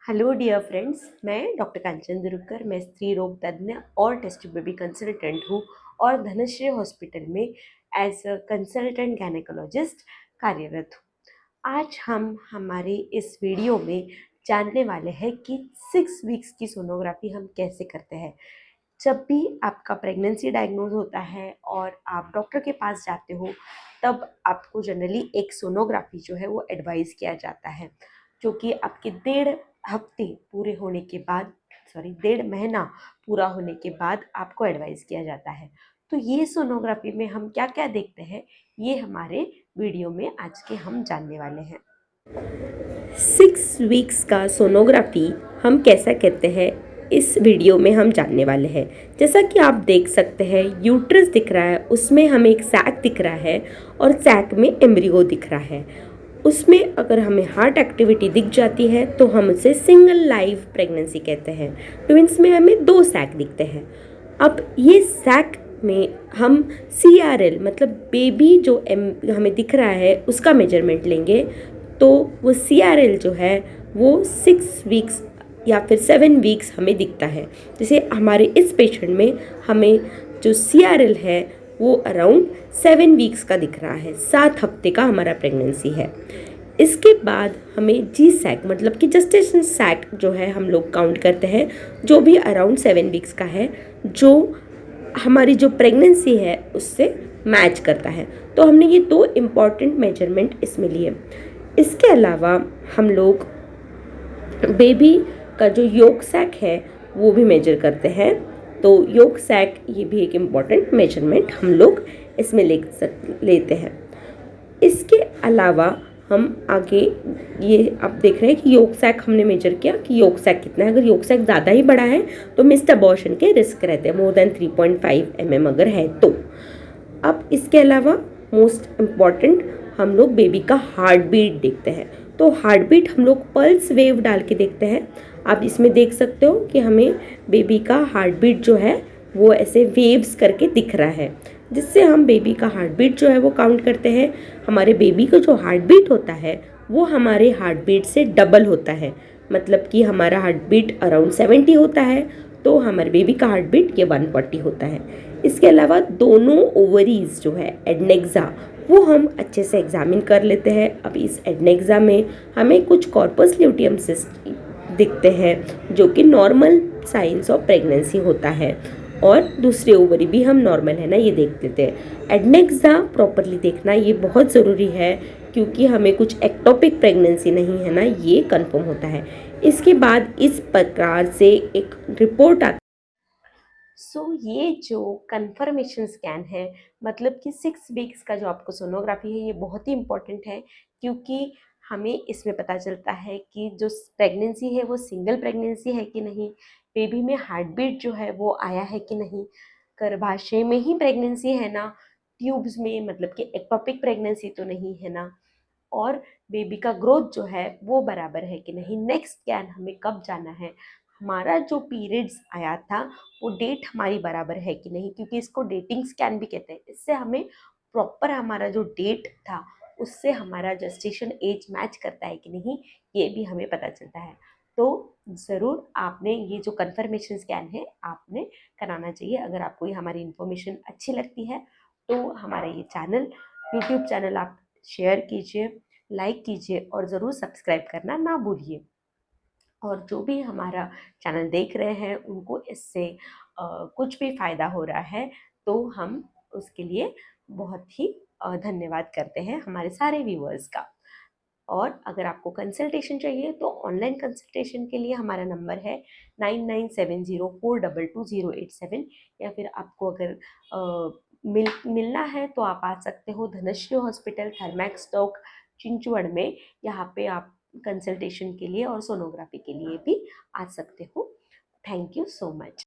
Hello dear friends, मैं doctor कांचन दुरुकर। मैं स्त्री रोग तज्ञ और टेस्ट बेबी कंसल्टेंट हूँ और धनश्री हॉस्पिटल में एज अ कंसल्टेंट गायनेकोलॉजिस्ट कार्यरत हूँ। आज हम हमारे इस वीडियो में जानने वाले हैं कि 6 वीक्स की सोनोग्राफी हम कैसे करते हैं। जब भी आपका प्रेगनेंसी डायग्नोज होता है और आप डॉक्टर के पास जाते हो, तब आपको जनरली एक सोनोग्राफी जो है वो एडवाइस किया जाता है, जो कि आपके 1.5 हफ्ते पूरे होने के बाद, 1.5 महीना पूरा होने के बाद आपको एडवाइस किया जाता है। तो ये सोनोग्राफी में हम क्या क्या देखते हैं, ये हमारे वीडियो में आज के हम जानने वाले हैं। 6 वीक्स का सोनोग्राफी हम कैसा कहते हैं, इस वीडियो में हम जानने वाले हैं। जैसा कि आप देख सकते हैं, यूट्रस दिख रहा है, उसमें हमें एक सैक दिख रहा है और सैक में एम्ब्रियो दिख रहा है। उसमें अगर हमें हार्ट एक्टिविटी दिख जाती है तो हम उसे सिंगल लाइव प्रेगनेंसी कहते हैं। ट्विंस में हमें 2 सैक दिखते हैं। अब ये सैक में हम CRL मतलब बेबी जो हमें दिख रहा है उसका मेजरमेंट लेंगे, तो वो CRL जो है वो 6 वीक्स या फिर 7 वीक्स हमें दिखता है। जैसे हमारे इस पेशेंट में हमें जो CRL है वो अराउंड 7 वीक्स का दिख रहा है, 7 हफ्ते का हमारा प्रेगनेंसी है। इसके बाद हमें जी सैक मतलब कि जस्टेशन सैक जो है हम लोग काउंट करते हैं, जो भी अराउंड 7 वीक्स का है, जो हमारी जो प्रेगनेंसी है उससे मैच करता है। तो हमने ये 2 इम्पॉर्टेंट मेजरमेंट इसमें लिए। इसके अलावा हम लोग बेबी का जो योक सैक है वो भी मेजर करते हैं। तो योक सैक ये भी एक इम्पॉर्टेंट मेजरमेंट हम लोग इसमें लेते हैं। इसके अलावा हम आगे ये आप देख रहे हैं कि योक सैक हमने मेजर किया कि योक सैक कितना है। अगर योक सैक ज़्यादा ही बड़ा है तो मिस्ड अबॉर्शन के रिस्क रहते हैं, मोर देन 3.5 mm अगर है तो। अब इसके अलावा मोस्ट इम्पॉर्टेंट हम लोग बेबी का हार्ट बीट देखते हैं। तो हार्ट बीट हम लोग पल्स वेव डाल के देखते हैं। आप इसमें देख सकते हो कि हमें बेबी का हार्ट बीट जो है वो ऐसे वेव्स करके दिख रहा है, जिससे हम बेबी का हार्ट बीट जो है वो काउंट करते हैं। हमारे बेबी का जो हार्ट बीट होता है वो हमारे हार्ट बीट से डबल होता है, मतलब कि हमारा हार्ट बीट अराउंड 70 होता है तो हमारे बेबी का हार्ट बीट ये 140 होता है। इसके अलावा दोनों ओवरीज जो है एडनेक्सा, वो हम अच्छे से एग्जामिन कर लेते हैं। अब इस एडनेक्सा में हमें कुछ कॉर्पस ल्यूटियम सिस्ट दिखते हैं, जो कि नॉर्मल साइंस ऑफ प्रेगनेंसी होता है, और दूसरे ओवरी भी हम नॉर्मल है ना ये देख लेते हैं। एडनेक्सा प्रॉपरली देखना ये बहुत ज़रूरी है, क्योंकि हमें कुछ एक्टोपिक प्रेगनेंसी नहीं है ना ये कंफर्म होता है। इसके बाद इस प्रकार से एक रिपोर्ट आती। ये जो कंफर्मेशन स्कैन है, मतलब कि 6 वीक्स का जो आपको सोनोग्राफी है, ये बहुत ही इम्पोर्टेंट है, क्योंकि हमें इसमें पता चलता है कि जो प्रेगनेंसी है वो सिंगल प्रेगनेंसी है कि नहीं, बेबी में हार्ट बीट जो है वो आया है कि नहीं, गर्भाशय में ही प्रेगनेंसी है ना, ट्यूब्स में मतलब कि एक्टोपिक प्रेगनेंसी तो नहीं है ना, और बेबी का ग्रोथ जो है वो बराबर है कि नहीं। नेक्स्ट स्कैन हमें कब जाना है, हमारा जो पीरियड्स आया था वो डेट हमारी बराबर है कि नहीं, क्योंकि इसको डेटिंग स्कैन भी कहते हैं। इससे हमें प्रॉपर हमारा जो डेट था उससे हमारा जस्टेशन एज मैच करता है कि नहीं, ये भी हमें पता चलता है। तो ज़रूर आपने ये जो कंफर्मेशन स्कैन है आपने कराना चाहिए। अगर आपको ये हमारी इन्फॉर्मेशन अच्छी लगती है तो हमारा ये चैनल, यूट्यूब चैनल आप शेयर कीजिए, लाइक कीजिए और ज़रूर सब्सक्राइब करना ना भूलिए। और जो भी हमारा चैनल देख रहे हैं उनको इससे कुछ भी फ़ायदा हो रहा है तो हम उसके लिए बहुत ही धन्यवाद करते हैं हमारे सारे व्यूअर्स का। और अगर आपको कंसल्टेशन चाहिए तो ऑनलाइन कंसल्टेशन के लिए हमारा नंबर है 9970422087, या फिर आपको अगर मिलना है तो आप आ सकते हो धनश्री हॉस्पिटल, थर्मैक्स टॉक, चिंचवड़ में। यहाँ पे आप कंसल्टेशन के लिए और सोनोग्राफी के लिए भी आ सकते हो। Thank you so much.